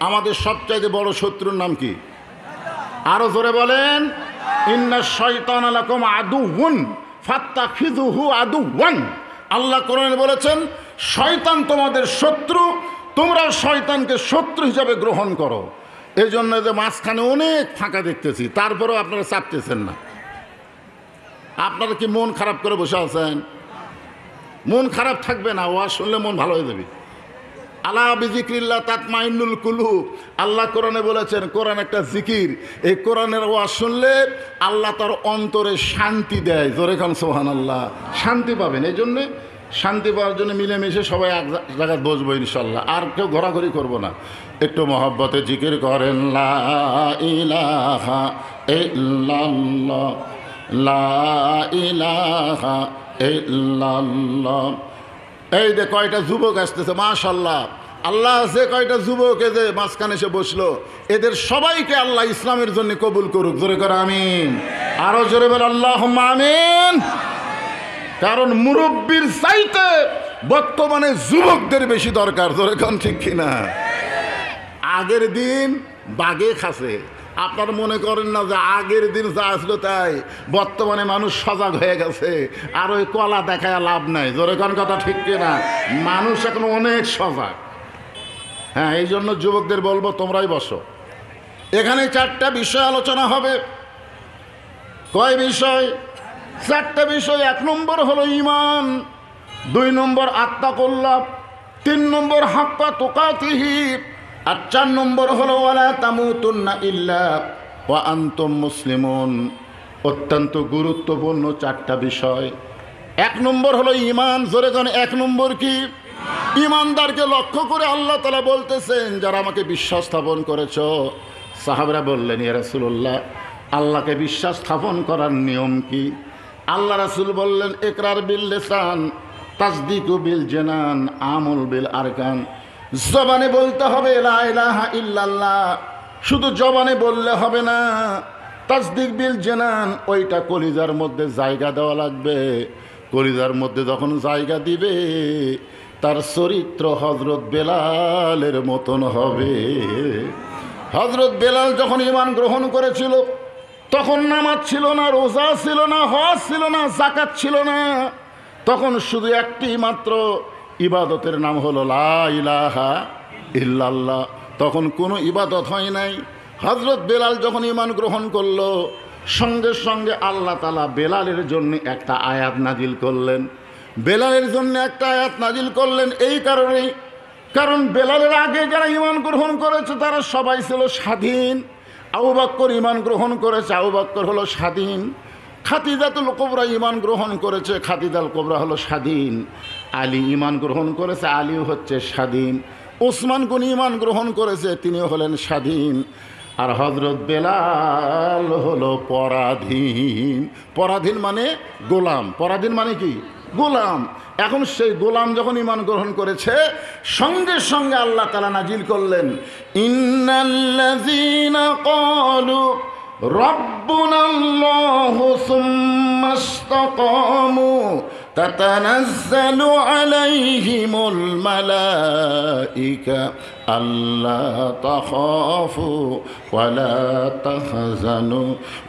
আমাদের সবচাইতে বড় শত্রুর নাম কি? আরো জোরে বলেন, ইন্না শাইতানা লাকুম আদুউন ফাত্তাখিযুহু আদুওয়ান। আল্লাহ কোরআনে বলেছেন শয়তান তোমাদের শত্রু, তোমরা শয়তানকে শত্রু হিসাবে গ্রহণ করো। এই জন্য যে মাঝখানে অনেক ফাঁকা দেখতেছি, তারপরেও আপনারা চাপতেছেন না। আপনারা কি মন খারাপ করে বসে আছেন? মন খারাপ থাকবে না, ওয়াজ শুনলে মন ভালো হয়ে যাবে। আলা বিযিক্রিল্লাহ তাতমাইন্নুল কুলুব। আল্লাহ কোরআনে বলেছেন কোরআন একটা জিকির, এই কোরআনের ওয়াজ শুনলে আল্লাহ তার অন্তরে শান্তি দেয়। জোরে খান সুবহানাল্লাহ। শান্তি পাবেন, এই জন্যে শান্তি পাওয়ার জন্য মিলেমিশে সবাই এক জায়গায় বসবো ইনশাল্লাহ। আর কেউ ঘোরাঘুরি করবো না, একটু মহব্বতে জিকির করেন লা ইলাহা ইল্লাল্লাহ, লা ইলাহা ইল্লাল্লাহ। এই যে কয়টা যুবক আসতেছে মাশাআল্লাহ, আল্লাহ যে কয়টা যুবক এদের মাঝখানে এসে বসলো, এদের সবাইকে আল্লাহ ইসলামের জন্য কবুল করুক। জোরে করে আমিন। আরো জোরে বলে আল্লাহুম্মা আমিন। কারণ মুরব্বির চাইতে বর্তমানে যুবকদের বেশি দরকার। জোরে কোন ঠিক কিনা? আগের দিন বাগে খাসে, আপনার মনে করেন না যে আগের দিন যা আসলো তাই, বর্তমানে মানুষ সজাগ হয়ে গেছে, আর ওই কলা দেখায় লাভ নাই। জোরে কোন কথা ঠিক কিনা? মানুষ এখন অনেক সজাগ। হ্যাঁ, এই জন্য যুবকদের বলবো তোমরাই বসো। এখানে চারটা বিষয় আলোচনা হবে। কয় বিষয়? চারটা বিষয়। 1 নম্বর হলো ঈমান, 2 নম্বর আত্তাকুল্লাহ, 3 নম্বর হাক্কা তুকাতিহি, আর 4 নম্বর হলো ওয়ালা তামুতুন্না ইল্লা ওয়া আনতুম মুসলিমুন। অত্যন্ত গুরুত্বপূর্ণ 4টা বিষয়। 1 নম্বর হলো ঈমান। জোরে কোন 1 নম্বর কি? ঈমানদারকে লক্ষ্য করে আল্লাহ তাআলা বলতেছেন যারা আমাকে বিশ্বাস স্থাপন করেছো। সাহাবারা বললেন ইয়া রাসূলুল্লাহ, আল্লাহকে বিশ্বাস স্থাপন করার নিয়ম কি? আল্লাহ রাসূল বললেন ইকরার বিল লিসান, তাসদীকু বিল জানান, আমল বিল আরকান। জবানে বলতে হবে লা ইলাহা ইল্লাল্লাহ, শুধু জবানে বললে হবে না। তাসদীক বিল জানান, ওইটা কলিজার মধ্যে জায়গা দেওয়া লাগবে। কলিজার মধ্যে যখন জায়গা দিবে, তার চরিত্র হযরত বেলালের মতন হবে। হযরত বেলাল যখন ঈমান গ্রহণ করেছিল, তখন নামাজ ছিল না, রোজা ছিল না, হজ ছিল না, যাকাত ছিল না। তখন শুধু একটি মাত্র ইবাদতের নাম হলো লা ইলাহা ইল্লাল্লাহ। তখন কোনো ইবাদত হয় নাই। হযরত বেলাল যখন ঈমান গ্রহণ করলো, সঙ্গে সঙ্গে আল্লাহ তাআলা বেলালের জন্য একটা আয়াত নাজিল করলেন। বেলালের জন্য একটা আয়াত নাজিল করলেন এই কারণেই, কারণ বেলালের আগে যারা ঈমান গ্রহণ করেছে তারা সবাই ছিল স্বাধীন। আবু বকর ঈমান গ্রহণ করেছে, আবু বকর হলো স্বাধীন। খাদিজাতুল কুবরা ঈমান গ্রহণ করেছে, খাদিজাতুল কুবরা হলো স্বাধীন। আলী ঈমান গ্রহণ করেছে, আলীও হচ্ছে স্বাধীন। ওসমান গনি ঈমান গ্রহণ করেছে, তিনিও হলেন স্বাধীন। আর হযরত বেলাল হলো পরাধীন। পরাধীন মানে গোলাম। পরাধীন মানে কি? গোলাম। এখন সেই গোলাম যখন ঈমান গ্রহণ করেছে, সঙ্গে সঙ্গে আল্লাহ তাআলা নাজিল করলেন ইন্নাল্লাযীনা ক্বালু রাব্বুনাল্লাহু সুম্মা ইসতাকামু তাতানাজ্জালু আলাইহিমুল মালাইকা আল্লা তাখাফু ওয়া লা তাহজানু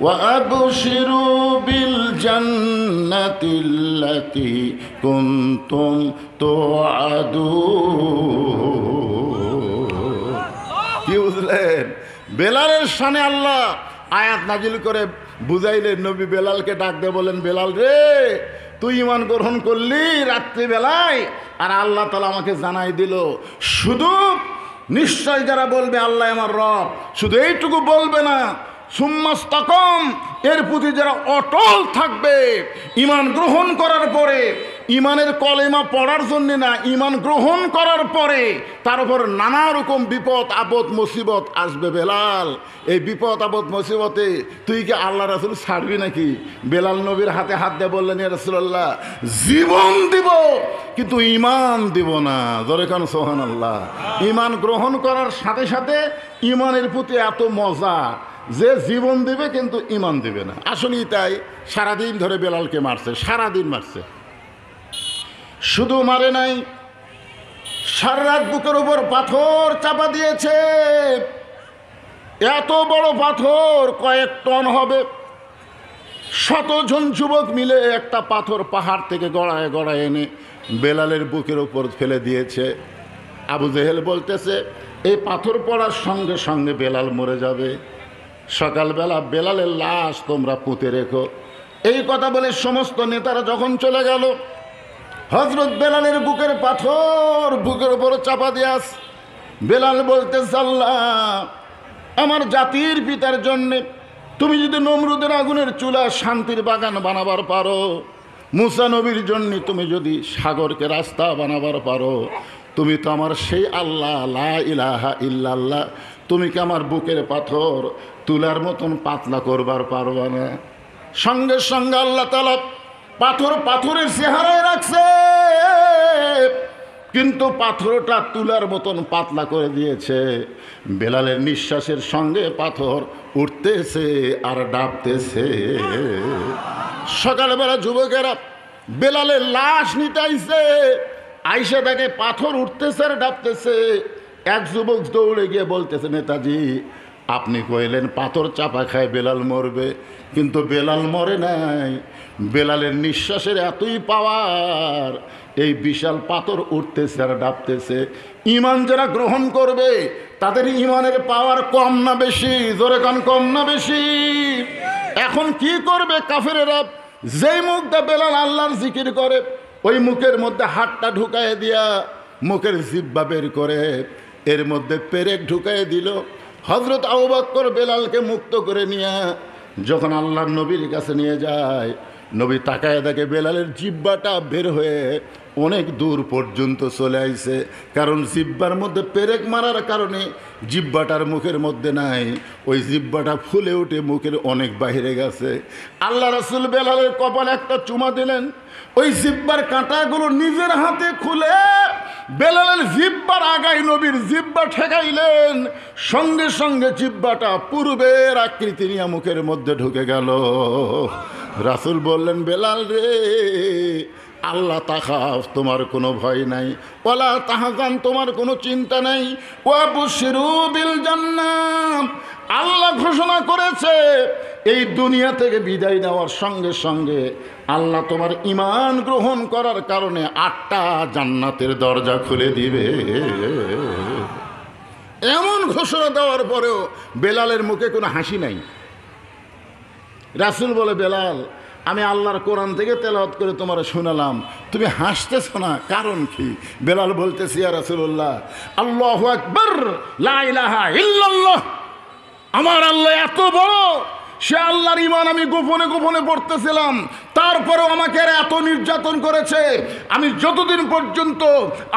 ওয়া আবশিরু বিল জান্নাতিল্লাতী কুনতুম তুআদুন। কি বুঝলেন? বেলালের শানে আল্লাহ আয়াত নাজিল করে বুঝাইলেন। নবী বেলালকে ডাক দিয়ে বলেন, বেলাল রে, তুই ঈমান গ্রহণ করলি রাত্রিবেলায়, আর আল্লাহ তাআলা আমাকে জানাই দিল, শুধু নিশ্চয় যারা বলবে আল্লাহ আমার রব, শুধু এইটুকু বলবে না, সুম্মাস্তাকাম, এর প্রতি যারা অটল থাকবে ঈমান গ্রহণ করার পরে, ঈমানের কলেমা পড়ার জন্য না, ঈমান গ্রহণ করার পরে তার উপর নানা রকম বিপদ আপদ মুসিবত আসবে। বেলাল, এই বিপদ আপদ মুসিবতে তুই কি আল্লাহ রাসূল ছাড়বি নাকি? বেলাল নবীর হাতে হাত দিয়ে বললেন, ইয়া রাসূলুল্লাহ, জীবন দিব কিন্তু ঈমান দিব না। জোরে কান সুবহানাল্লাহ। ঈমান গ্রহণ করার সাথে সাথে ঈমানের প্রতি এত মজা যে জীবন দিবে কিন্তু ঈমান দিবে না। আসলেই তাই। সারাদিন ধরে বেলালকে মারছে, সারাদিন মারছে। শুধু মারে নাই, সারা রাত বুকের উপর পাথর চাপা দিয়েছে। এত বড় পাথর কয়েক টন হবে। 100 জন যুবক মিলে একটা পাথর পাহাড় থেকে গড়ায় গড়ায় এনে বেলালের বুকের উপর ফেলে দিয়েছে। আবু জেহেল বলতেছে এই পাথর পড়ার সঙ্গে সঙ্গে বেলাল মরে যাবে, সকালবেলা বেলালের লাশ তোমরা পুঁতে রেখো। এই কথা বলে সমস্ত নেতারা যখন চলে গেল, হযরত বেলালের বুকের পাথর বুকের উপর চাপা দিয়াস। বেলাল বলতেছে আল্লাহ, আমার জাতির পিতার জন্যে তুমি যদি নমরুদের আগুনের চুলা শান্তির বাগান বানাবার পারো, মুসা নবীর জন্য তুমি যদি সাগরকে রাস্তা বানাবার পারো, তুমি তো আমার সেই আল্লাহ, লা ইলাহা ইল্লাল্লাহ, তুমি কি আমার বুকের পাথর তুলার মতন পাতলা করবার পারবা না? সঙ্গে সঙ্গে আল্লাহ তাআলা পাথরের চেহারায় রাখছে, কিন্তু পাথরটা তুলার মতন পাতলা করে দিয়েছে। বেলালের নিঃশ্বাসের সঙ্গে পাথর উঠতেছে আর ডাবতেছে। সকালবেলা যুবকেরা বেলালের লাশ নিতে আইছে, আইসা দেখে পাথর উঠতেছে আর ডাবতেছে। এক যুবক দৌড়ে গিয়ে বলতেছে, নেতাজি আপনি কইলেন পাথর চাপা খায় বেলাল মরবে, কিন্তু বেলাল মরে নাই। বেলালের নিঃশ্বাসের এতই পাওয়ার, এই বিশাল পাথর উঠতেছে আর ডাবতেছে। ঈমান যারা গ্রহণ করবে তাদের ঈমানের পাওয়ার কম না বেশি? জোরে কান, কম না বেশি? এখন কি করবে কাফেরেরা? যেই মুখটা বেলাল আল্লাহর জিকির করে, ওই মুখের মধ্যে হাতটা ঢুকায় দিয়া মুখের জিহ্বা বের করে এর মধ্যে পেরেক ঢুকায় দিল। হযরত আবু বকর বেলালকে মুক্ত করে নিয়ে যখন আল্লাহর নবীর কাছে নিয়ে যায়, নবী তাকায় দেখে বেলালের জিহ্বাটা বের হয়ে অনেক দূর পর্যন্ত চলে আইছে। কারণ জিহ্বার মধ্যে পেরেক মারার কারণে জিহ্বাটার মুখের মধ্যে নাই, ওই জিহ্বাটা ফুলে উঠে মুখের অনেক বাইরে গেছে। আল্লাহ রাসূল বেলালের কপালে একটা চুমা দিলেন, ওই জিহ্বার কাঁটাগুলো নিজের হাতে খুলে বেলালের জিহ্বার আগায় নবীর জিহ্বা ঠেকাইলেন। সঙ্গে সঙ্গে জিহ্বাটা পূর্বের আকৃতি নিয়ে মুখের মধ্যে ঢুকে গেল। রাসূল বললেন, বেলাল রে, আল্লাহ তাখাফ, তোমার কোনো ভয় নাই, ওয়ালা তাহজান, তোমার কোনো চিন্তা নাই, ওয়াবশিরু বিল জান্নাহ, আল্লাহ ঘোষণা করেছে এই দুনিয়া থেকে বিদায় নেওয়ার সঙ্গে সঙ্গে আল্লাহ তোমার ঈমান গ্রহণ করার কারণে 8টা জান্নাতের দরজা খুলে দিবে। এমন ঘোষণা দেওয়ার পরেও বেলালের মুখে কোনো হাসি নাই। রাসূল বলে, বেলাল আমি আল্লাহর কোরআন থেকে তেলাওয়াত করে তোমার শোনালাম, তুমি হাসতেছ না, কারণ কি? বেলাল বলতেছি, ইয়া রাসূলুল্লাহ, আল্লাহু আকবার, লা ইলাহা ইল্লাল্লাহ, আমার আল্লাহ এত বড়, সে আল্লাহর ঈমান আমি গোপনে গোপনে পড়তেছিলাম, তারপরেও আমাকে এত নির্যাতন করেছে। আমি যতদিন পর্যন্ত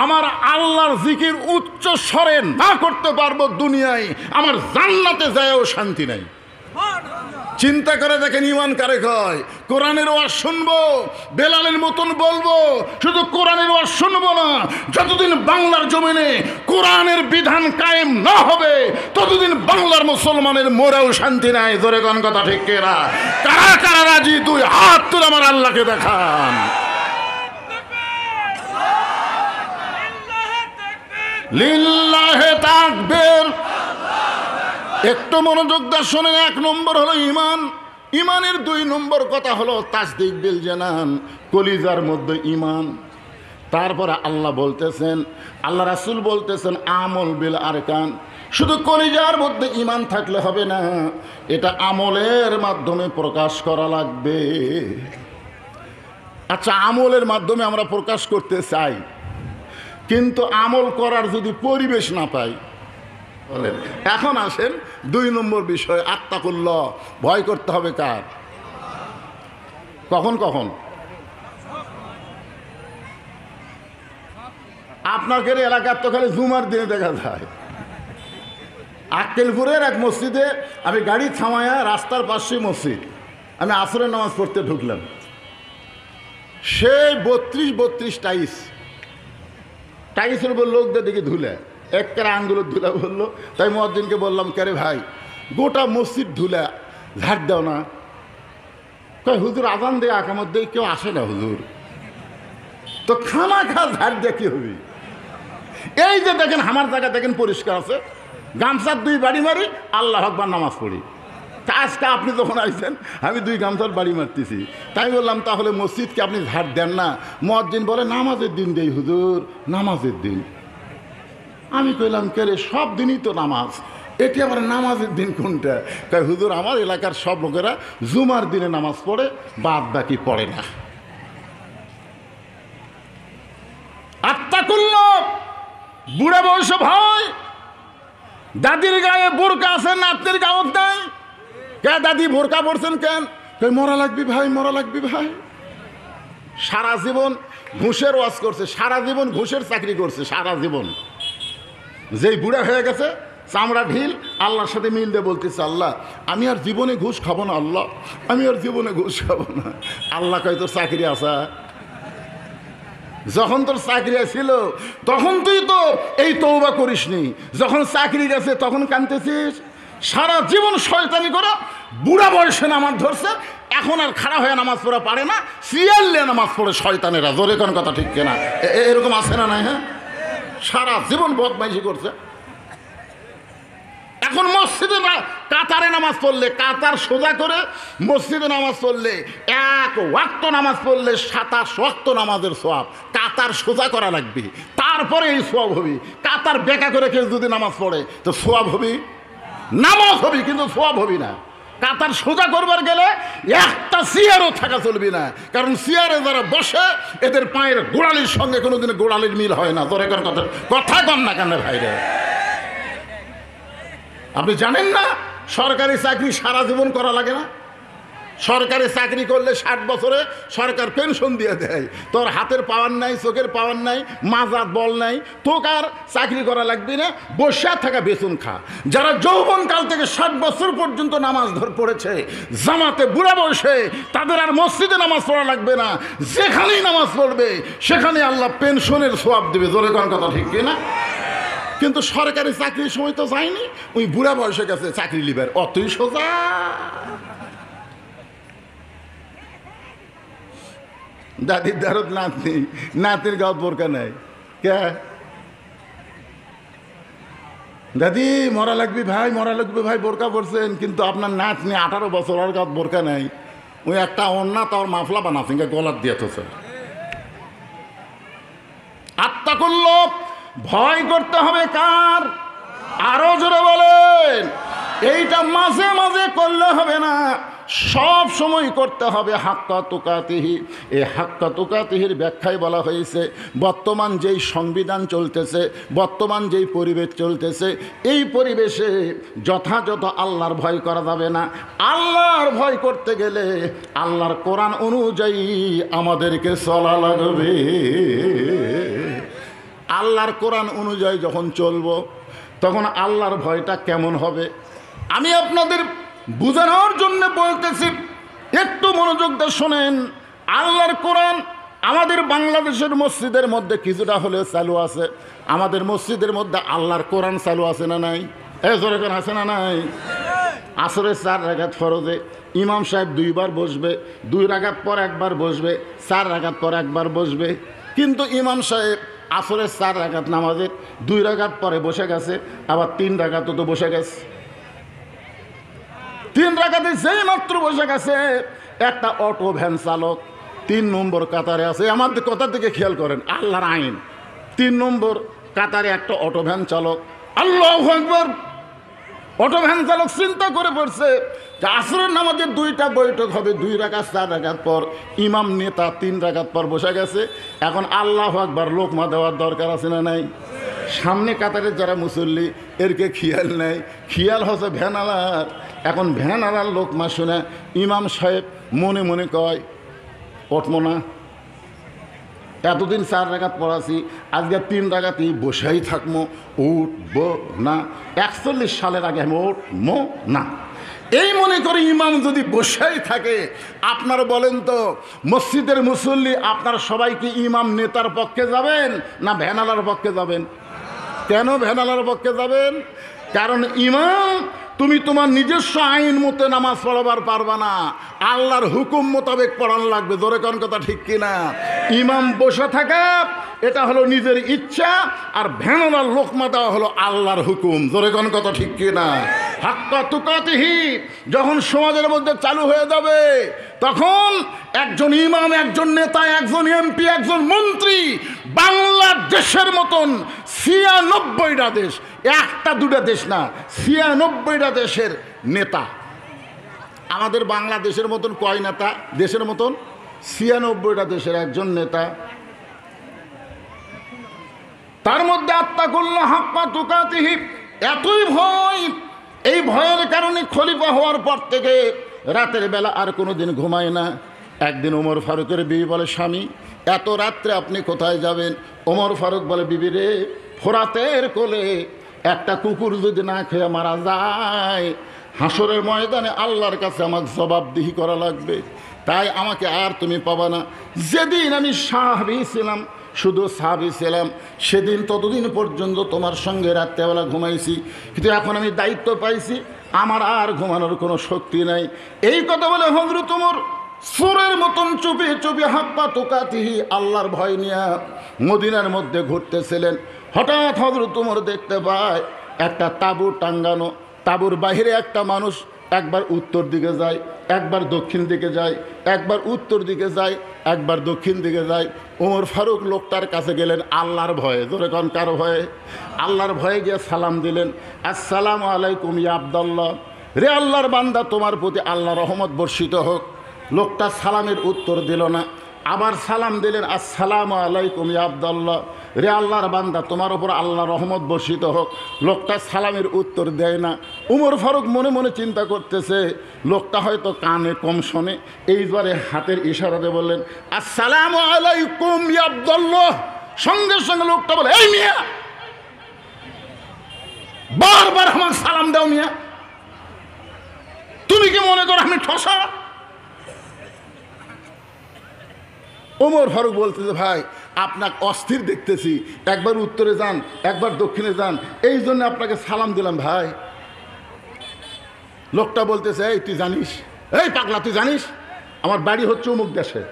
আমার আল্লাহর জিকির উচ্চ স্বরে না করতে পারবো, দুনিয়ায় আমার জান্নাতে যায়ও শান্তি নাই। চিন্তা করে দেখেন ঈমান কারে কয়? কোরআনের ওয়াজ শুনবো, বেলালের মতন বলবো, শুধু কোরআনের ওয়াজ শুনবো না, যতদিন বাংলার জমিনে কোরআনের বিধান কায়েম না হবে ততদিন বাংলার মুসলমানের মরেও শান্তি নাই। জোরে কোন কথা ঠিক কিনা? কারা কারা রাজি? 2 হাত তুলে আমার আল্লাহকে দেখান। লিল্লাহে তাকবীর। একটু মনোযোগ দিয়ে শোনেন। 1 নম্বর হলো ঈমান। ঈমানের 2 নম্বর কথা হলো তাসদীক বিল জানান, কলিজার মধ্যে ঈমান। তারপরে আল্লাহ বলতেছেন, আল্লাহ রাসূল বলতেছেন আমল বিল আরকান। শুধু কলিজার মধ্যে ঈমান থাকলে হবে না, এটা আমলের মাধ্যমে প্রকাশ করা লাগবে। আচ্ছা, আমলের মাধ্যমে আমরা প্রকাশ করতে চাই, কিন্তু আমল করার যদি পরিবেশ না পাই, এখন আসেন 2 নম্বর বিষয়, আত্তাকুল্লাহ, ভয় করতে হবে কার? কখন কখন? আপনাদের এলাকার তো খালি জুমার দিনে দেখা যায়। আক্কেলপুরের এক মসজিদে আমি গাড়ি থামায়া, রাস্তার পাশে মসজিদ, আমি আসরের নামাজ পড়তে ঢুকলাম। সেই 32 টাইসের উপর লোকদের দিকে ধুলে একটা আঙ্গুলের ধুলা বললো। তাই মুয়াজ্জিনকে বললাম, কে রে ভাই, গোটা মসজিদ ধুলা, ঝাড় দাও না। কয় হুজুর আজান দিয়ে আকামত দিয়ে কেউ আসে না হুজুর, তো খানা খা ঝাড় দিয়ে কি হবে? এই যে দেখেন আমার জায়গা দেখেন পরিষ্কার আছে, গামছার 2 বাড়ি মারি, আল্লাহ আকবার নামাজ পড়ি। তা আজকে আপনি যখন আইছেন আমি 2 গামছার বাড়ি মারতেছি, তাই বললাম তাহলে মসজিদকে আপনি ঝাড় দেন না? মুয়াজ্জিন বলে নামাজের দিন দেই হুজুর, নামাজের দিন। আমি কইলাম কে রে, সব দিনই তো নামাজ, এটি আবার নামাজের দিন কোনটা? কয় হুজুর আমার এলাকার সব লোকেরা জুমার দিনে নামাজ পড়ে, বাদ বাকি পড়ে না। আত্তাকুল্লাহ, বুড়া বয়স ভাই, দাদির গায়ে বোরকা আছে, নাতির গাও নাই। কে দাদি বোরকা পড়ছেন কেন? কই মরা লাগবি ভাই, মরা লাগবি ভাই। সারা জীবন ঘুষের ওয়াজ করছে, সারা জীবন ঘুষের চাকরি করছে, সারা জীবন। যেই বুড়া হয়ে গেছে, চামড়া ঢিল, আল্লাহর সাথে মিল দিয়ে বলতেছে আল্লাহ আমি আর জীবনে ঘুষ খাবো না, আল্লাহ আমি আর জীবনে ঘুষ খাবো না। আল্লাহ কয় তোর চাকরি আসা, যখন তোর চাকরি ছিল তখন তুই তো এই তওবা করিসনি, যখন চাকরি গেছে তখন কাঁদতেছিস। সারা জীবন শয়তানি করে বুড়া বয়সে নামাজ ধরছে, এখন আর খাড়া হয়ে নামাজ পড়া পারে না, সিয়াল্লে নামাজ পড়ে শয়তানেরা। জোরে কোন কথা ঠিক কিনা? এরকম আছে না নাই? হ্যাঁ, সারা জীবন বদমাইশি করছে। এখন মসজিদে কাতারে নামাজ পড়লে, কাতার সোজা করে মসজিদে নামাজ পড়লে, 1 ওয়াক্ত নামাজ পড়লে 27 ওয়াক্ত নামাজের সওয়াব। কাতার সোজা করা লাগবে, তারপরে এই সওয়াব হবে। কাতার বেঁকা করে কেউ যদি নামাজ পড়ে তো সওয়াব হবে, নামাজ হবে কিন্তু সওয়াব হবে না। কাতার সোজা করবার গেলে একটা চেয়ারও থাকা চলবে না, কারণ চেয়ারে যারা বসে এদের পায়ের গোড়ালির সঙ্গে কোনোদিন গোড়ালির মিল হয় না। তোর এখন কথা কন না কেন ভাইরা? আপনি জানেন না সরকারি চাকরি সারা জীবন করা লাগে না? সরকারি চাকরি করলে 60 বছরে সরকার পেনশন দিয়ে দেয়। তোর হাতের পাওয়ার নাই, চোখের পাওয়ার নাই, মাজাত বল নাই, তোকে আর চাকরি করা লাগবে না, বসে থাকা বেতন খা। যারা যৌবনকাল থেকে 60 বছর পর্যন্ত নামাজ পড়েছে জামাতে বুড়া বয়সে, তাদের আর মসজিদে নামাজ পড়া লাগবে না, যেখানেই নামাজ পড়বে সেখানে আল্লাহ পেনশনের সওয়াব দেবে। জোরে কোন কথা ঠিক কিনা? কিন্তু সরকারি চাকরির সময় তো যায়নি, ওই বুড়া বয়সে গেছে চাকরি লিবার, অতই সোজা। দাদির দারদ নাতনি, নাতির গাও বোরকা নাই। কে দাদি মরা লাগবি ভাই, মরা লাগবে ভাই, বোরকা পড়ছেন, কিন্তু আপনার নাতনি 18 বছর, আর গাও বোরকা নাই। ওই একটা অন্যা তার মাফলা বানাচ্ছে গলার দিয়ে তো। আত্তাকুল্লাহ, ভয় করতে হবে কার? আরো জোরে বলেন। এইটা মাঝে মাঝে করলে হবে না, সব সময় করতে হবে হাক্কা তুকাতিহি। এই হাক্কা তুকাতিহির ব্যাখ্যায় বলা হয়েছে বর্তমান যেই সংবিধান চলতেছে, বর্তমান যেই পরিবেশ চলতেছে, এই পরিবেশে যথাযথ আল্লাহর ভয় করা যাবে না। আল্লাহর ভয় করতে গেলে আল্লাহর কোরআন অনুযায়ী আমাদেরকে চলা লাগবে। আল্লাহর কোরআন অনুযায়ী যখন চলবো তখন আল্লাহর ভয়টা কেমন হবে আমি আপনাদের বুঝানোর জন্য বলতেছি, একটু মনোযোগ দিয়ে শোনেন। আল্লাহর কোরআন আমাদের বাংলাদেশের মসজিদের মধ্যে কিছুটা হলেও চালু আছে। আমাদের মসজিদের মধ্যে আল্লাহর কোরআন চালু আছে না নাই? জোরে করে আছে না নাই? আসরের 4 রাকাত ফরজে ইমাম সাহেব 2 বার বসবে, 2 রাকাত পর 1 বার বসবে, 4 রাকাত পর 1 বার বসবে। কিন্তু ইমাম সাহেব আসরের 4 রাকাত নামাজের 2 রাকাত পরে বসে গেছে, আবার 3 রাকাতও তো বসে গেছে। 3 রাকাতে যেই মাত্র বসে গেছে, একটা অটো ভ্যান চালক 3 নম্বর কাতারে আছে। আমাদের কথা থেকে খেয়াল করেন, আল্লাহর আইন 3 নম্বর কাতারে একটা অটো ভ্যান চালক। আল্লাহু আকবার। অটো ভ্যান চালক চিন্তা করে পড়ছে যে আসরের নামাজের 2টা বৈঠক হবে, 2 রাকাত 4 রাকাত পর। ইমাম নেতা 3 রাকাত পর বসে গেছে। এখন আল্লাহু আকবার লোকমা দেওয়ার দরকার আছে না নাই? সামনে কাতারের যারা মুসল্লি এরকে খেয়াল নেই, খেয়াল হচ্ছে ভ্যানালার। এখন ভ্যানালার লোকমা শুনে ইমাম সাহেব মনে মনে কয় উঠবো না, এতদিন 4 রাকাত পড়াছি, আজকে 3 রাকাতেই বসেই থাকবো, উঠবো না। 41 সালের আগে আমি উঠবো না। এই মনে করি ইমাম যদি বসেই থাকে, আপনারা বলেন তো মসজিদের মুসল্লি আপনার সবাই কি ইমাম নেতার পক্ষে যাবেন না ভ্যানালার পক্ষে যাবেন? কেন ভ্যানালার পক্ষে যাবেন? কারণ ইমাম তুমি তোমার নিজস্ব আইন মতে নামাজ পড়াবার পারবা না, আল্লাহর হুকুম মোতাবেক পড়ানো লাগবে। জোরে কোন কথা ঠিক কিনা? ইমাম বসে থাকা এটা হলো নিজের ইচ্ছা, আর ভেড়ার লোকমা দেওয়া হলো আল্লাহর হুকুম। জোরে কোন কথা ঠিক কিনা? হাক্কা তুকাতিহি যখন সমাজের মধ্যে চালু হয়ে যাবে, তখন একজন ইমাম, একজন নেতা, একজন এমপি, একজন মন্ত্রী বাংলাদেশের মতন ৯৬টা দেশ, একটা দুটা দেশ না, ৯৬টা দেশের নেতা। আমাদের বাংলাদেশের মতন কয় নেতা? দেশের মতন ৯৬টা দেশের একজন নেতা। তার মধ্যে আত্তাকুল্লাহ হাক্কা তুকাতিহি, এতই ভয়, এই ভয়ের কারণে খলিফা হওয়ার পর থেকে রাতের বেলা আর কোনো দিন ঘুমায় না। একদিন ওমর ফারুকের বিবি বলে, স্বামী এত রাত্রে আপনি কোথায় যাবেন? ওমর ফারুক বলে, বিবি রে, ফোরাতের কোলে একটা কুকুর যদি না খেয়ে মারা যায়, হাসরের ময়দানে আল্লাহর কাছে আমাকে জবাবদিহি করা লাগবে, তাই আমাকে আর তুমি পাবা না। যেদিন আমি সাহাবী ছিলাম, শুধু সাহাবী ছিলাম, সেদিন ততদিন পর্যন্ত তোমার সঙ্গে রাত্রেবেলা ঘুমাইছি, কিন্তু এখন আমি দায়িত্ব পাইছি, আমার আর ঘুমানোর কোনো শক্তি নাই। এই কথা বলে হযরত ওমর সুরের মতন চুপি চুপি হাক্কা তুকাতিহি আল্লাহর ভয় নিয়ে মদিনার মধ্যে ঘুরতেছিলেন। হঠাৎ হযরত ওমর দেখতে পায় একটা তাঁবু টাঙ্গানো, তাঁবুর বাহিরে একটা মানুষ একবার উত্তর দিকে যায়, একবার দক্ষিণ দিকে যায়, একবার উত্তর দিকে যায়, একবার দক্ষিণ দিকে যায়। ওমর ফারুক লোকটার কাছে গেলেন আল্লাহর ভয়ে। জোরে কোন কার ভয়ে? আল্লাহর ভয়ে গিয়ে সালাম দিলেন, আসসালামু আলাইকুম ইয়া আব্দুল্লাহ, রে আল্লাহর বান্দা, তোমার প্রতি আল্লাহ রহমত বর্ষিত হোক। লোকটা সালামের উত্তর দিল না, আবার সালাম দিলেন, আসসালামু আলাইকুম ইয়া আব্দুল্লাহ, রে আল্লাহর বান্দা, তোমার ওপর আল্লাহ রহমত বর্ষিত হোক। লোকটা সালামের উত্তর দেয় না। উমর ফারুক মনে মনে চিন্তা করতেছে, লোকটা হয়তো কানে কম শোনে, এইবারে হাতের ইশারাতে বললেন, আসসালামু আলাইকুম ইয়া আব্দুল্লাহ। সঙ্গে সঙ্গে লোকটা বলে, এই মিয়া, বারবার আমার সালাম দাও মিয়া, তুমি কি মনে করো আমি ঠসা? ওমর ফারুক বলতেছে, ভাই আপনাকে অস্থির দেখতেছি, একবার উত্তরে যান, একবার দক্ষিণে যান, এই জন্য আপনাকে সালাম দিলাম ভাই। লোকটা বলতেছে, এই তুই জানিস, এই পাগলা তুই জানিস আমার বাড়ি হচ্ছে অমুক দেশে,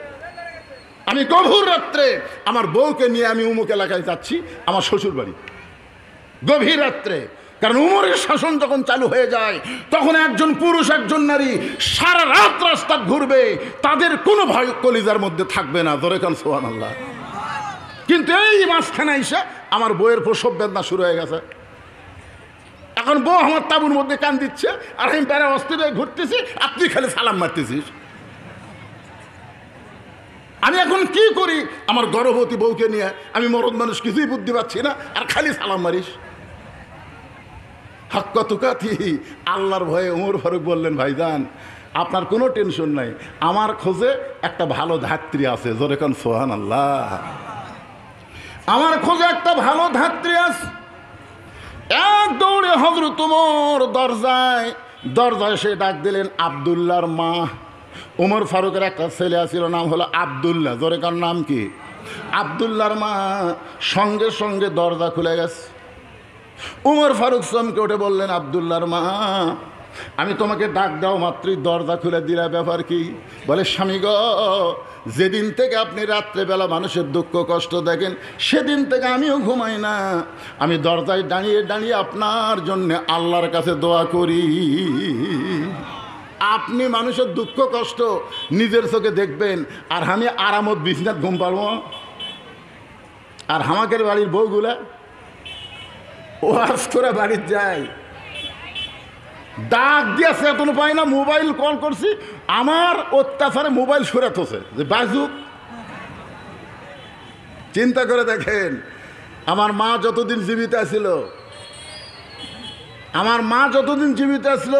আমি গভীর রাত্রে আমার বউকে নিয়ে আমি অমুক এলাকায় যাচ্ছি, আমার শ্বশুর বাড়ি, গভীর রাত্রে। কারণ উমরের শাসন যখন চালু হয়ে যায়, তখন একজন পুরুষ একজন নারী সারা রাত রাস্তা ঘুরবে, তাদের কোনো ভয় কলিজার মধ্যে থাকবে না। ধরে কান সুবহানাল্লাহ। কিন্তু এই মাঝখানে এসে আমার বউয়ের প্রসব বেদনা শুরু হয়ে গেছে। এখন বউ আমার তাঁবুর মধ্যে কান দিচ্ছে, আর আমি প্যারা অস্থির হয়ে ঘুরতেছি, আর তুই খালি সালাম মারতেছিস। আমি এখন কি করি? আমার গর্ভবতী বউকে নিয়ে আমি মরদ মানুষ, কিছুই বুদ্ধি পাচ্ছি না, আর খালি সালাম মারিস। হাক্কা তুকাতিহি আল্লাহর ভয়ে ওমর ফারুক বললেন, ভাইজান আপনার কোনো টেনশন নাই, আমার খোঁজে একটা ভালো ধাত্রী আছে। জোরে কান সুবহানাল্লাহ। আমার খোঁজে একটা ভালো ধাত্রী আছে। এক দৌড়ে হযরত ওমর দরজায় সে ডাক দিলেন আব্দুল্লাহর মা। ওমর ফারুকের একটা ছেলে আছিল, নাম হলো আব্দুল্লাহ। জোরে কার নাম কি? আব্দুল্লাহর মা। সঙ্গে সঙ্গে দরজা খুলে গেছে। উমর ফারুক চমকে উঠে বললেন, আব্দুল্লাহর মা, আমি তোমাকে ডাক দাও মাত্রই দরজা খুলে দিলা, ব্যাপার কি? বলে, স্বামী গো, যেদিন থেকে আপনি রাত্রেবেলা মানুষের দুঃখ কষ্ট দেখেন, সেদিন থেকে আমিও ঘুমাই না, আমি দরজায় দাঁড়িয়ে দাঁড়িয়ে আপনার জন্য আল্লাহর কাছে দোয়া করি। আপনি মানুষের দুঃখ কষ্ট নিজের চোখে দেখবেন, আর আমি আরামত বিছনাত ঘুম পারবো। আর হামাকের বাড়ির বউগুলা ওয়াজ করে বাড়ির যায়, ডাক দিয়ে চেতন পায় না, মোবাইল কল করছি, আমার অত্যাচারে মোবাইল সরাতেছে যে বাজুক। চিন্তা করে দেখেন, আমার মা যতদিন জীবিত ছিল,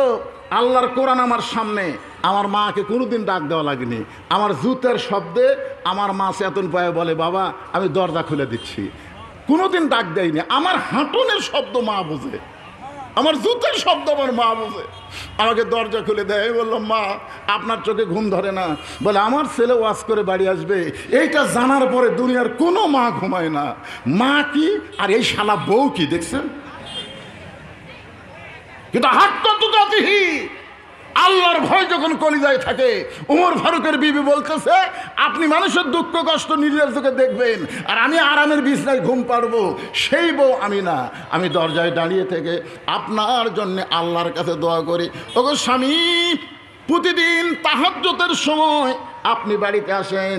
আল্লাহর কোরআন আমার সামনে, আমার মাকে কোনোদিন ডাক দেওয়া লাগেনি। আমার জুতের শব্দে আমার মা চেতন পায়ে বলে, বাবা আমি দরজা খুলে দিচ্ছি। কোনোদিন ডাক দেয়নি। আমার হাঁটনের শব্দ মা বোঝে, আমার জুতের শব্দ আমার মা বোঝে। আমাকে দরজা খুলে দেয়। বললাম, মা আপনার চোখে ঘুম ধরে না? বলে, আমার ছেলে ওয়াজ করে বাড়ি আসবে, এইটা জানার পরে দুনিয়ার কোনো মা ঘুমায় না। মা কি আর এই শালা বউ কি দেখছেন? কিন্তু হাক্কা তুকাতিহি, আল্লাহর ভয় যখন কলিজায় থাকে, উমর ফারুকের বিবি বলতেছে আপনি মানুষের দুঃখ কষ্ট নিজের চোখে দেখবেন, আর আমি আরামের বিছনায় ঘুম পাড়বো, সেই বউ আমি না। আমি দরজায় দাঁড়িয়ে থেকে আপনার জন্য আল্লাহর কাছে দোয়া করি, ওগো স্বামী, প্রতিদিন তাহাজ্জুদের সময় আপনি বাড়িতে আসেন,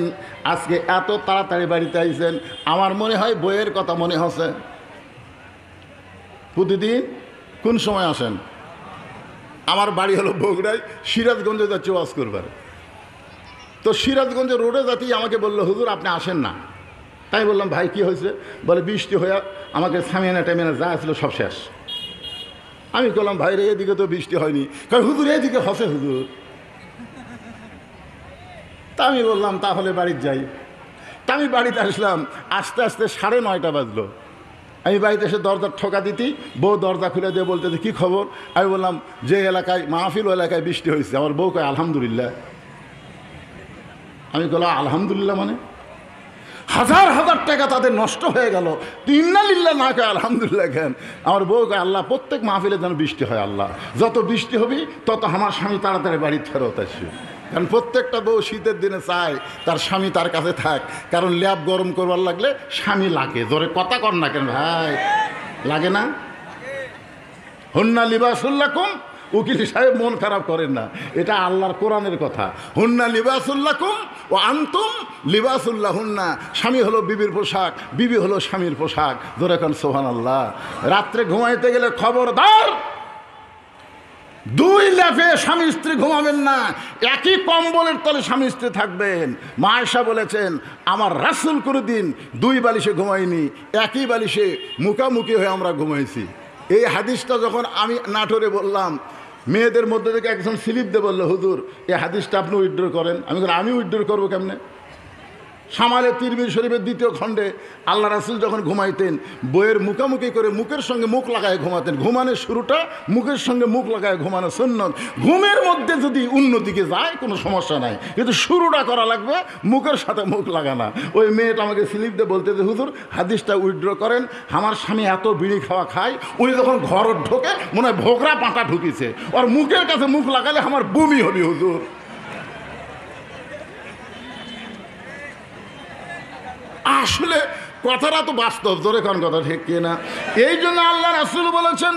আজকে এত তাড়াতাড়ি বাড়িতে আইছেন, আমার মনে হয় বইয়ের কথা মনে হচ্ছে। প্রতিদিন কোন সময় আসেন? আমার বাড়ি হলো বগুড়ায়, সিরাজগঞ্জে যাচ্ছি ওয়াজ করবার। তো সিরাজগঞ্জের রোডে যাতেই আমাকে বললো হুজুর আপনি আসেন না। তাই বললাম ভাই কি হয়েছে? বলে বৃষ্টি হয়ে আমাকে সামিয়ানা টাইমিয়ানা যা ছিল সব শেষ। আমি বললাম ভাই রে এদিকে তো বৃষ্টি হয়নি। কারণ হুজুর এদিকে হসে হুজুর। তা আমি বললাম তাহলে বাড়িতে যাই। তা আমি বাড়িতে আসলাম, আস্তে আস্তে 9:30 বাজলো। আমি বাড়িতে এসে দরজা ঠোকা দিতি, বউ দরজা খুলে দিয়ে বলতে কী খবর? আমি বললাম যে এলাকায় মাহফিল, এলাকায় বৃষ্টি হয়েছে। আমার বউ কয় আলহামদুলিল্লাহ। আমি বললাম আলহামদুলিল্লাহ মানে? হাজার হাজার টাকা তাদের নষ্ট হয়ে গেল, ইন্না লিল্লাহ না কয় আলহামদুলিল্লাহ কেন? আমার বউ কয় আল্লাহ প্রত্যেক মাহফিলে যেন বৃষ্টি হয়, আল্লাহ যত বৃষ্টি হবে তত আমার স্বামী তাড়াতাড়ি বাড়ি ফেরত আসবে। কারণ প্রত্যেকটা বউ শীতের দিনে চায় তার স্বামী তার কাছে থাক, কারণ ল্যাব গরম করবার লাগলে স্বামী লাগে। জোরে কথা কর না কেন ভাই, লাগে না? হুন্না লিবাসুল লাকুম, উকিল সাহেব মন খারাপ করেন না, এটা আল্লাহর কোরআনের কথা। হুন্না লিবাসুল লাকুম ও আনতুম লিবাসুল লাহুন্না, স্বামী হলো বিবির পোশাক, বিবি হলো স্বামীর পোশাক। জোরে কান সুবহানাল্লাহ। রাত্রে ঘুমাইতে গেলে খবরদার দুই লেফে স্বামী স্ত্রী ঘুমাবেন না, একই কম্বলের তলে স্বামী স্ত্রী থাকবেন। মা আয়েশা বলেছেন আমার রাসূল কোনোদিন 2 বালিশে ঘুমাইনি, একই বালিশে মুখামুখি হয়ে আমরা ঘুমাইছি। এই হাদিসটা যখন আমি নাটোরে বললাম, মেয়েদের মধ্যে থেকে একজন স্লিপ দিয়ে বললো হুজুর এই হাদিসটা আপনি উইথড্র করেন। আমি উইথড্র করবো কেমনে? সামালে তিরমিজি শরীফের 2য় খণ্ডে আল্লাহ রাসূল যখন ঘুমাইতেন বইয়ের মুখামুখি করে মুখের সঙ্গে মুখ লাগায় ঘুমাতেন। ঘুমানোর শুরুটা মুখের সঙ্গে মুখ লাগায় ঘুমানো সুন্নত। ঘুমের মধ্যে যদি অন্যদিকে যায় কোনো সমস্যা নাই, কিন্তু শুরুটা করা লাগবে মুখের সাথে মুখ লাগানা। ওই মেয়েটা আমাকে স্লিপ দিয়ে বলতে যে হুজুর হাদিসটা উইথড্র করেন, আমার স্বামী এত বিড়ি খাওয়া খায়, উনি যখন ঘর ঢোকে মনে হয় ভোগরা পাঁটা ঢুকিছে, ওর মুখের কাছে মুখ লাগালে আমার বমি হবি হুজুর। আসলে কথাটা তো বাস্তব, জোরে কোন কথা ঠিক কিনা? এই জন্য আল্লাহ রাসূল বলেছেন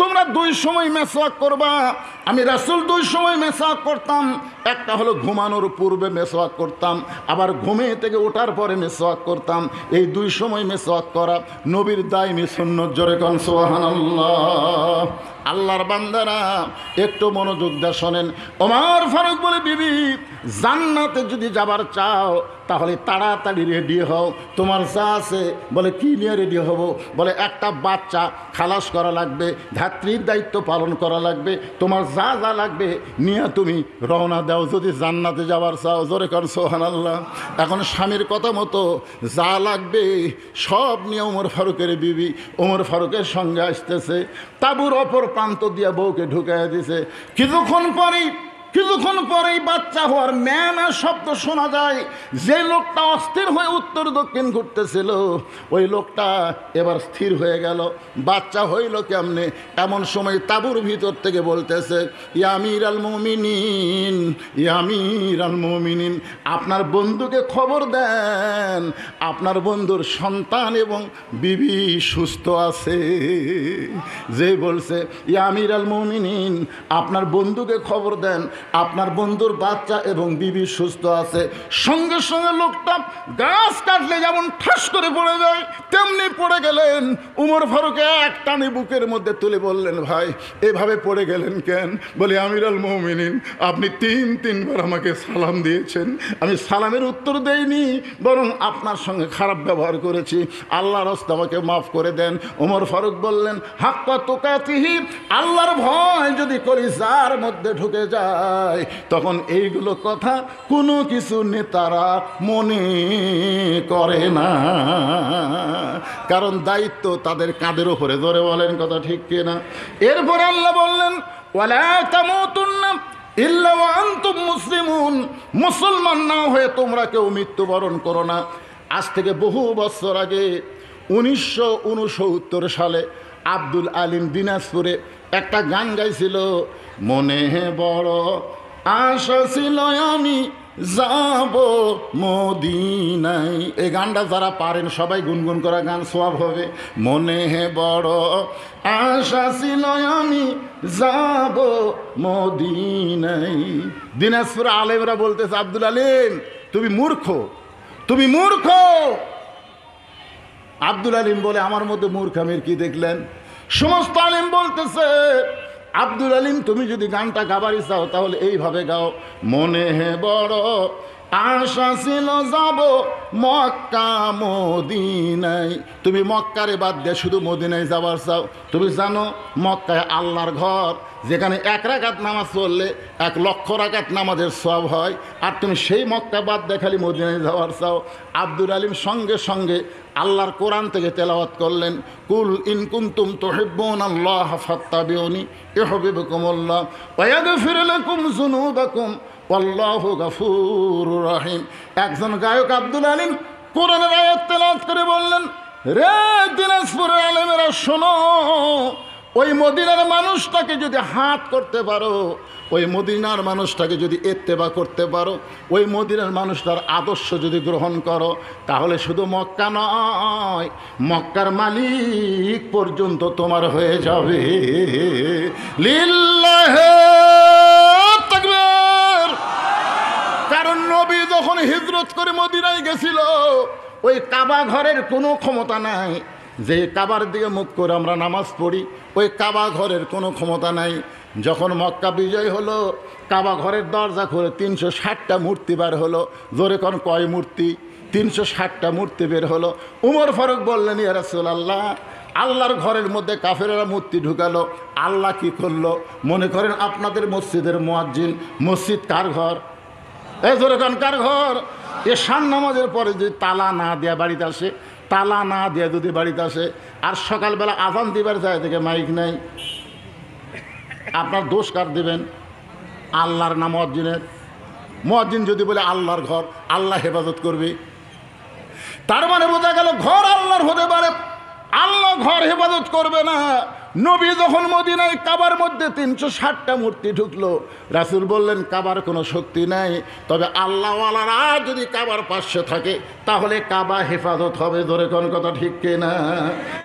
তোমরা 2 সময় মেসওয়াক করবা। আমি রাসূল 2 সময় মেসওয়াক করতাম, একটা হলো ঘুমানোর পূর্বে মেসওয়াক করতাম, আবার ঘুমে থেকে ওঠার পরে মেসওয়াক করতাম। এই 2 সময় মেসওয়াক করা নবীর দায়মি সুন্নত। জোরে কোন সুবহানাল্লাহ। আল্লাহর বান্দারা একটু মনোযোগ দিয়ে শোনেন। ওমর ফারুক বলে বিবি জান্নাতে যদি যাবার চাও তাহলে তাড়াতাড়ি রেডি হও, তোমার যা আছে। বলে কি নিয়ে রেডি হব? বলে একটা বাচ্চা খালাস করা লাগবে, ধাত্রীর দায়িত্ব পালন করা লাগবে, তোমার যা যা লাগবে নিয়ে তুমি রওনা দাও যদি জান্নাতে যাবার চাও। জোরে কর সুবহানাল্লাহ। এখন স্বামীর কথা মতো যা লাগবে সব নিয়ে ওমর ফারুকের বিবি ওমর ফারুকের সঙ্গে আসতেছে। তাঁবুর অপর প্রান্ত দিয়ে বউকে ঢুকাইয়া দিছে। কিছুক্ষণ পরেই বাচ্চা হওয়ার ম্যামা শব্দ শোনা যায়। যে লোকটা অস্থির হয়ে উত্তর দক্ষিণ ঘুরতেছিল ওই লোকটা এবার স্থির হয়ে গেল। বাচ্চা হইল কেমনে? এমন সময় তাঁবুর ভিতর থেকে বলতেছে ইয়া আমিরাল মুমিনিন, ইয়া আমিরাল মুমিনিন, আপনার বন্ধুকে খবর দেন আপনার বন্ধুর সন্তান এবং বিবি সুস্থ আছে। যে বলছে ইয়া আমিরাল মুমিনিন, আপনার বন্ধুকে খবর দেন আপনার বন্ধুর বাচ্চা এবং বিবি সুস্থ আছে। সঙ্গে সঙ্গে লোকটা গাছ কাটলে যেমন ঠাস করে পড়ে যায় তেমনি পড়ে গেলেন। উমর ফারুক এক টানে বুকের মধ্যে তুলে বললেন ভাই এভাবে পড়ে গেলেন কেন? বলে আমিরাল মুমিনিন, আপনি 3-3 বার আমাকে সালাম দিয়েছেন, আমি সালামের উত্তর দেইনি, বরং আপনার সঙ্গে খারাপ ব্যবহার করেছি, আল্লাহর রাস্তা আমাকে মাফ করে দেন। উমর ফারুক বললেন হাক্কা তুকাতিহি, আল্লাহর ভয় যদি কলিজার মধ্যে ঢুকে যায় তখন এইগুলো কথা কোনো কিছু নেতারা মনে করে না, কারণ দায়িত্ব তাদের কাঁধের ওপরে। ধরে বলেন কথা ঠিক কিনা? এরপরে আল্লাহ বললেন ওয়ালা তামুতুন্না ইল্লা ওয়া আনতুম মুসলিমুন, মুসলমান না হয়ে তোমরা কেউ মৃত্যুবরণ করো না। আজ থেকে বহু বছর আগে 1969 সালে আব্দুল আলিম দিনাজপুরে একটা গান গাইছিল, মনে বড় আশা ছিল আমি যাব মদিনায়। এই গানটা যারা পারেন সবাই গুনগুন করা গান, সওয়াব হবে। মনে বড় আশা ছিল আমি যাব মদিনায়। দিনাজপুর আলেমরা বলতেছে, আব্দুল আলিম তুমি মূর্খ, তুমি মূর্খ। আব্দুল আলিম বলে, আমার মধ্যে মূর্খামির কি দেখলেন? সমস্ত আলিম বলতেছে, আব্দুল আলিম তুমি যদি গানটা গাবারি চাও তাহলে এইভাবে গাও, মনে বড় আশা ছিল যাব মক্কা মদিনায়। তুমি মক্কারে বাদ দিয়ে শুধু মদিনায় যাবার চাও। তুমি জানো মক্কায় আল্লাহর ঘর, যেখানে 1 রাকাত নামাজ পড়লে 1 লক্ষ রাকাত নামাজের সওয়াব হয়, আর তুমি সেই মক্কা বাদ দিয়ে খালি মদিনায় যাওয়ার চাও। আব্দুল আলিম সঙ্গে সঙ্গে আল্লাহর কোরআন থেকে তেলাওয়াত করলেন, কুল ইন কুনতুম তুহিব্বুনাল্লাহ ফাত্তাবিউনি ইউহিব্বুকুমুল্লাহ ওয়া ইয়াগফির লাকুম যুনুবাকুম আল্লাহু গফুরুর রহিম। একজন গায়ক আব্দুল আলিম কোরআনের আয়াত তেলাওয়াত করে বললেন, রে দিনাজপুরের আলেমেরা শোনো, ওই মদিনার মানুষটাকে যদি হাত করতে পারো, ওই মদিনার মানুষটাকে যদি ইত্তেবা করতে পারো, ওই মদিনার মানুষটার আদর্শ যদি গ্রহণ করো, তাহলে শুধু মক্কা নয়, মক্কার মালিক পর্যন্ত তোমার হয়ে যাবে। লিল্লাহি তাকবীর। কারণ নবী যখন হিজরত করে মদিনায় গেছিল, ওই কাবা ঘরের কোনো ক্ষমতা নাই যে কাবার দিকে মুখ করে আমরা নামাজ পড়ি, ওই কাবা ঘরের কোনো ক্ষমতা নাই। যখন মক্কা বিজয় হলো, কাবা ঘরের দরজা খুলে 360টা মূর্তি বার হলো। জোরে কোন কয় মূর্তি? 360টা মূর্তি বের হলো। উমর ফারুক বললেন, ইয়া রাসূলুল্লাহ, আল্লাহর ঘরের মধ্যে কাফেরেরা মূর্তি ঢুকালো, আল্লাহ কি করলো? মনে করেন আপনাদের মসজিদের মুয়াজ্জিন, মসজিদ কার ঘর? এই জোরে কোন কার ঘর? এশার নামাজের পরে যদি তালা না দেয়া বাড়িতে আসে, তালা না দেয়া যদি বাড়িতে আসে, আর সকালবেলা আজান দিবার যায় থেকে মাইক নাই, আপনার দোষ কার দেবেন? আল্লাহর না মুয়াজ্জিনের? মুয়াজ্জিন যদি বলে আল্লাহর ঘর, আল্লাহ হেফাজত করবে। তার মানে বোঝা গেল ঘর আল্লাহর হতে পারে, আল্লাহ ঘর হেফাজত করবে না। নবী যখন মদিনায় কাবার মধ্যে 360টা মূর্তি ঢুকলো, রাসূল বললেন কাবার কোনো শক্তি নাই, তবে আল্লাহওয়ালারা যদি কাবার পাশে থাকে তাহলে কাবা হেফাজত হবে। ধরে কোন কথা ঠিক কিনা?